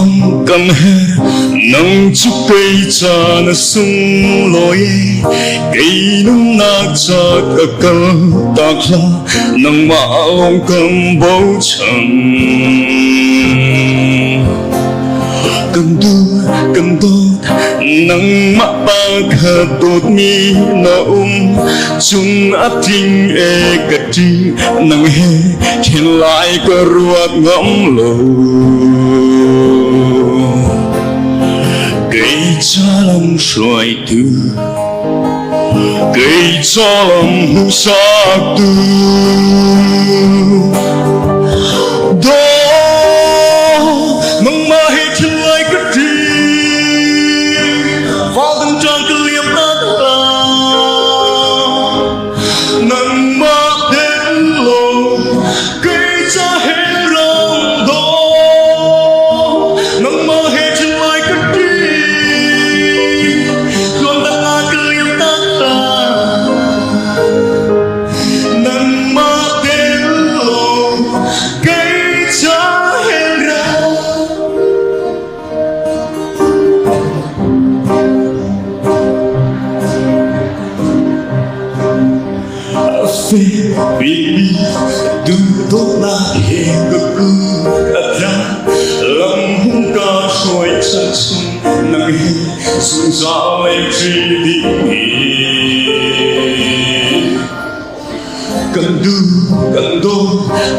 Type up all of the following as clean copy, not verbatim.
lòng cầm hè nâng chút cây trà na sung lối cây nung na cha cả cơn tạc la nâng mạo cầm bầu trần cầm tốt nâng mắt ba khờ tốt mi na chung áp tinh e cật chi nâng he thiên lại có ruột ngắm lâu cây cha lòng xoài tư cây cha lòng hú sa tư nâng ma hết thiên lại cất chi vào từng trang cứ liếm đất ta nâng ma đến lâu cây cha hết rong đó nâng ma hết thiên lại cất chi luôn đang ngã cứ liếm đất ta nâng ma đến lâu cây cha hết rong baby đừng tốt là hiện cực cư đặt ra lòng hung ca xoay chân sung nâng hê sung sao em chỉ định cần đô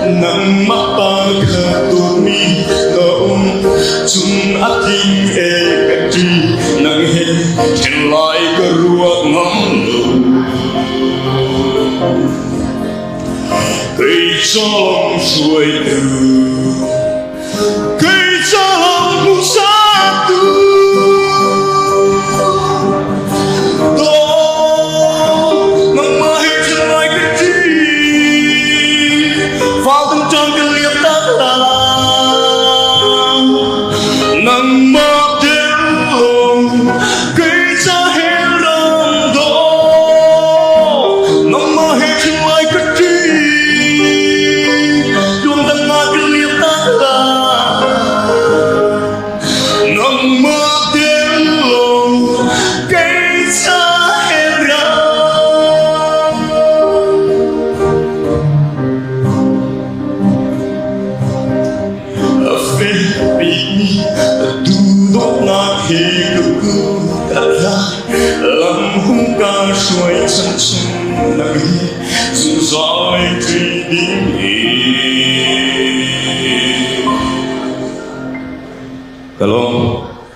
nâng mắt ta khờ tô mi ngỡ chung áp tinh e cách chi nâng hê trên lại cơ ruột ngắm lâu cây cho lòng xuôi từ cây cho lòng nụ xa tư đó nâng mơ hết chân lại cái chi vào từng tròn cái liệp tắt là nâng mơ đến lòng cây cha hết lòng đó nâng mơ hết chân lại cái chi nâng mơ đến lòng cây cha hết răng baby tu đốt nát khi cực cứu cả ra lòng hung ca xoay chân sung nặng hi dù gió truy đến Kalong